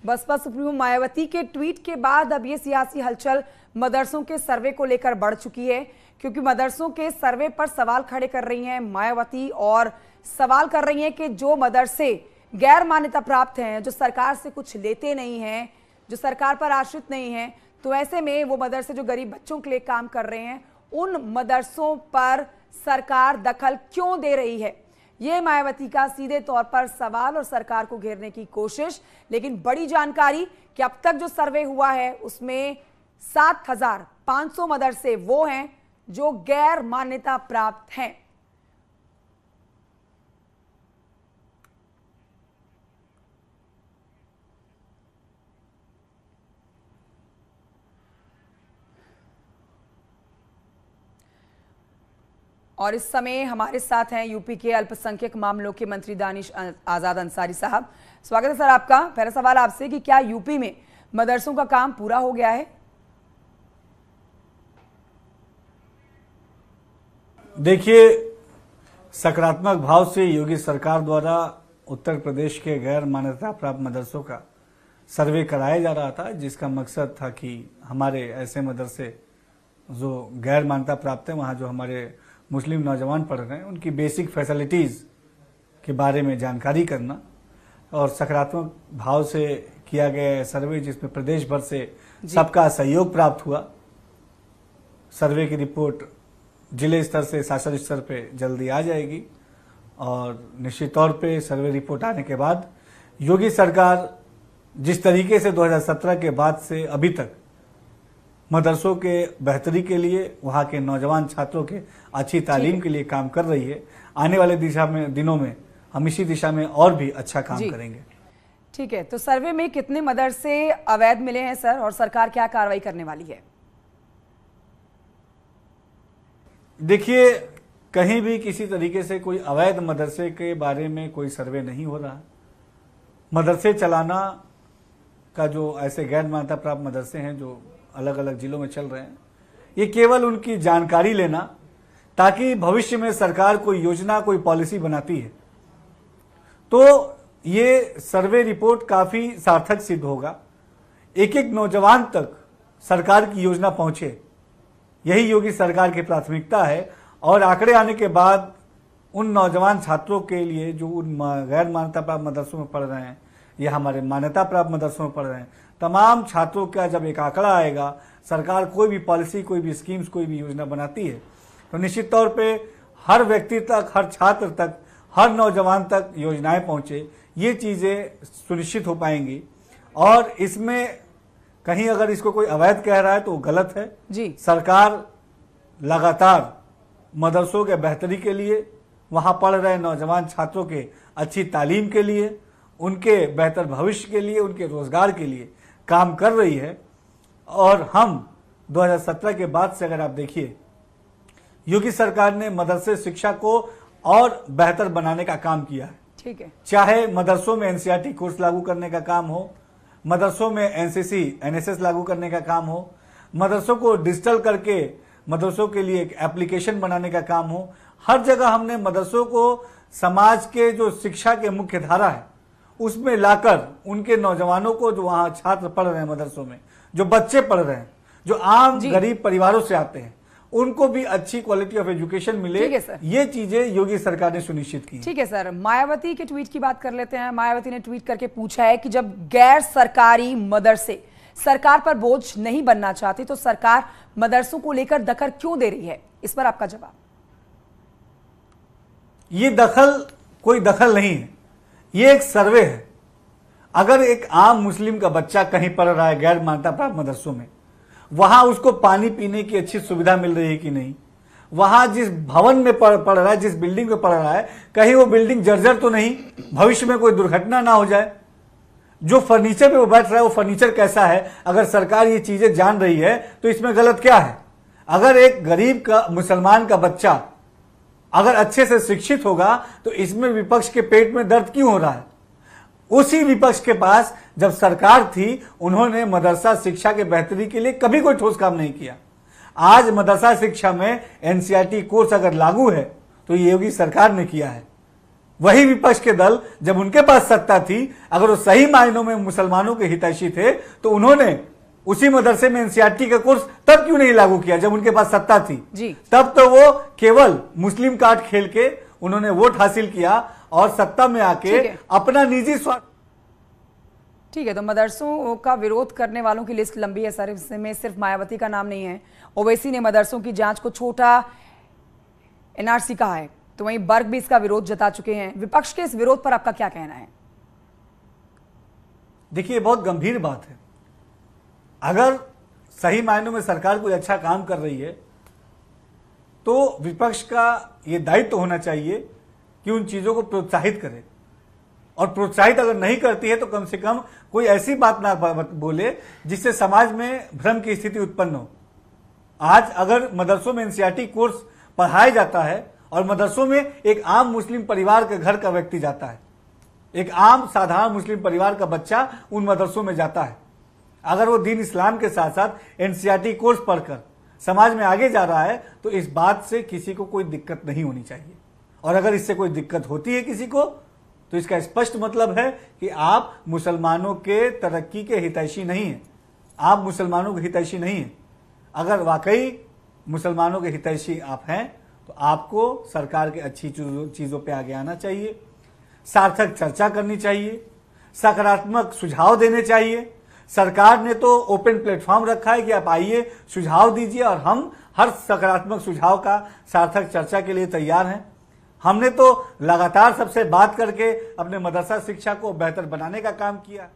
Baspa supremo Mayawati के tweet के बाद अब ये सियासी हलचल मदरसों के सर्वे को लेकर बढ़ चुकी है, क्योंकि मदरसों के सर्वे पर सवाल खड़े कर रही हैं मायावती और सवाल कर रही हैं कि जो मदरसे गैर मान्यता प्राप्त हैं, जो सरकार से कुछ लेते नहीं हैं, जो सरकार पर आश्रित नहीं हैं, तो ऐसे में वो मदरसे जो गरीब बच्चों के लिए काम कर रहे हैं, उन मदरसों पर सरकार दखल क्यों दे रही है। ये मायावती का सीधे तौर पर सवाल और सरकार को घेरने की कोशिश। लेकिन बड़ी जानकारी कि अब तक जो सर्वे हुआ है उसमें 7,500 मदरसे वो हैं जो गैर मान्यता प्राप्त हैं। और इस समय हमारे साथ हैं यूपी के अल्पसंख्यक मामलों के मंत्री दानिश आजाद अंसारी साहब। स्वागत है सर आपका। पहला सवाल आपसे कि क्या यूपी में मदरसों का काम पूरा हो गया है? देखिए, सकारात्मक भाव से योगी सरकार द्वारा उत्तर प्रदेश के गैर मान्यता प्राप्त मदरसों का सर्वे कराया जा रहा था, जिसका मकसद था कि हमारे ऐसे मदरसे जो गैर मान्यता प्राप्त हैं, वहाँ जो हमारे मुस्लिम नौजवान पढ़ रहे हैं, उनकी बेसिक फैसिलिटीज़ के बारे में जानकारी करना। और सकारात्मक भाव से किया गया सर्वे, जिसमें प्रदेश भर से सबका सहयोग प्राप्त हुआ। सर्वे की रिपोर्ट जिले स्तर से शासन स्तर पे जल्दी आ जाएगी और निश्चित तौर पे सर्वे रिपोर्ट आने के बाद योगी सरकार जिस तरीके से 2017 के बाद से अभी तक मदरसों के बेहतरी के लिए, वहाँ के नौजवान छात्रों के अच्छी तालीम के लिए काम कर रही है, आने वाले दिनों में हम इसी दिशा में और भी अच्छा काम करेंगे। ठीक है, तो सर्वे में कितने मदरसे अवैध मिले हैं सर, और सरकार क्या कार्रवाई करने वाली है? देखिए, कहीं भी किसी तरीके से कोई अवैध मदरसे के बारे में कोई सर्वे नहीं हो रहा। मदरसे चलाना का जो ऐसे गैर मान्यता प्राप्त मदरसे हैं जो अलग अलग जिलों में चल रहे हैं, ये केवल उनकी जानकारी लेना, ताकि भविष्य में सरकार कोई योजना, कोई पॉलिसी बनाती है तो ये सर्वे रिपोर्ट काफी सार्थक सिद्ध होगा। एक एक नौजवान तक सरकार की योजना पहुंचे, यही योगी सरकार की प्राथमिकता है। और आंकड़े आने के बाद उन नौजवान छात्रों के लिए जो उन गैर मान्यता प्राप्त मदरसों में पढ़ रहे हैं या हमारे मान्यता प्राप्त मदरसों में पढ़ रहे हैं, तमाम छात्रों का जब एक आंकड़ा आएगा, सरकार कोई भी पॉलिसी, कोई भी स्कीम्स, कोई भी योजना बनाती है तो निश्चित तौर पे हर व्यक्ति तक, हर छात्र तक, हर नौजवान तक योजनाएं पहुंचे, ये चीजें सुनिश्चित हो पाएंगी। और इसमें कहीं अगर इसको कोई अवैध कह रहा है तो गलत है जी। सरकार लगातार मदरसों के बेहतरी के लिए, वहां पढ़ रहे नौजवान छात्रों के अच्छी तालीम के लिए, उनके बेहतर भविष्य के लिए, उनके रोजगार के लिए काम कर रही है। और हम 2017 के बाद से अगर आप देखिए, योगी सरकार ने मदरसे शिक्षा को और बेहतर बनाने का काम किया है। ठीक है, चाहे मदरसों में एनसीईआरटी कोर्स लागू करने का काम हो, मदरसों में एनसीसी, एनएसएस लागू करने का काम हो, मदरसों को डिजिटल करके मदरसों के लिए एक एप्लीकेशन बनाने का काम हो, हर जगह हमने मदरसों को समाज के जो शिक्षा के मुख्य धारा है उसमें लाकर उनके नौजवानों को, जो वहां छात्र पढ़ रहे हैं मदरसों में, जो बच्चे पढ़ रहे हैं, जो आम गरीब परिवारों से आते हैं, उनको भी अच्छी क्वालिटी ऑफ एजुकेशन मिले, ये चीजें योगी सरकार ने सुनिश्चित की। ठीक है सर, मायावती के ट्वीट की बात कर लेते हैं। मायावती ने ट्वीट करके पूछा है कि जब गैर सरकारी मदरसे सरकार पर बोझ नहीं बनना चाहते तो सरकार मदरसों को लेकर दखल क्यों दे रही है? इस पर आपका जवाब। ये दखल कोई दखल नहीं है, ये एक सर्वे है। अगर एक आम मुस्लिम का बच्चा कहीं पढ़ रहा है गैर मान्यता प्राप्त मदरसों में, वहां उसको पानी पीने की अच्छी सुविधा मिल रही है कि नहीं, वहां जिस भवन में पढ़ रहा है, जिस बिल्डिंग में पढ़ रहा है, कहीं वो बिल्डिंग जर्जर तो नहीं, भविष्य में कोई दुर्घटना ना हो जाए, जो फर्नीचर पे वो बैठ रहा है वो फर्नीचर कैसा है। अगर सरकार ये चीजें जान रही है तो इसमें गलत क्या है? अगर एक गरीब का, मुसलमान का बच्चा अगर अच्छे से शिक्षित होगा तो इसमें विपक्ष के पेट में दर्द क्यों हो रहा है? उसी विपक्ष के पास जब सरकार थी, उन्होंने मदरसा शिक्षा के बेहतरी के लिए कभी कोई ठोस काम नहीं किया। आज मदरसा शिक्षा में एनसीईआरटी कोर्स अगर लागू है तो ये योगी सरकार ने किया है। वही विपक्ष के दल जब उनके पास सत्ता थी, अगर वो सही मायनों में मुसलमानों के हितैषी थे तो उन्होंने उसी मदरसे में एनसीईआरटी का कोर्स तब क्यों नहीं लागू किया जब उनके पास सत्ता थी जी। तब तो वो केवल मुस्लिम कार्ड खेल के उन्होंने वोट हासिल किया और सत्ता में आके अपना निजी स्वार्थ। ठीक है, तो मदरसों का विरोध करने वालों की लिस्ट लंबी है सर, इसमें सिर्फ मायावती का नाम नहीं है। ओवैसी ने मदरसों की जांच को छोटा एनआरसी कहा है, तो वहीं बर्ग भी इसका विरोध जता चुके हैं। विपक्ष के इस विरोध पर आपका क्या कहना है? देखिए, बहुत गंभीर बात है। अगर सही मायनों में सरकार कोई अच्छा काम कर रही है तो विपक्ष का यह दायित्व होना चाहिए कि उन चीजों को प्रोत्साहित करे, और प्रोत्साहित अगर नहीं करती है तो कम से कम कोई ऐसी बात ना बोले जिससे समाज में भ्रम की स्थिति उत्पन्न हो। आज अगर मदरसों में एनसीईआरटी कोर्स पढ़ाया जाता है और मदरसों में एक आम मुस्लिम परिवार के घर का व्यक्ति जाता है, एक आम साधारण मुस्लिम परिवार का बच्चा उन मदरसों में जाता है, अगर वो दीन इस्लाम के साथ साथ एनसीईआरटी कोर्स पढ़कर समाज में आगे जा रहा है तो इस बात से किसी को कोई दिक्कत नहीं होनी चाहिए। और अगर इससे कोई दिक्कत होती है किसी को तो इसका स्पष्ट मतलब है कि आप मुसलमानों के तरक्की के हितैषी नहीं हैं, आप मुसलमानों के हितैषी नहीं हैं। अगर वाकई मुसलमानों के हितैषी आप हैं तो आपको सरकार के अच्छी चीजों पे आगे आना चाहिए, सार्थक चर्चा करनी चाहिए, सकारात्मक सुझाव देने चाहिए। सरकार ने तो ओपन प्लेटफॉर्म रखा है कि आप आइए, सुझाव दीजिए, और हम हर सकारात्मक सुझाव का सार्थक चर्चा के लिए तैयार हैं। हमने तो लगातार सबसे बात करके अपने मदरसा शिक्षा को बेहतर बनाने का काम किया।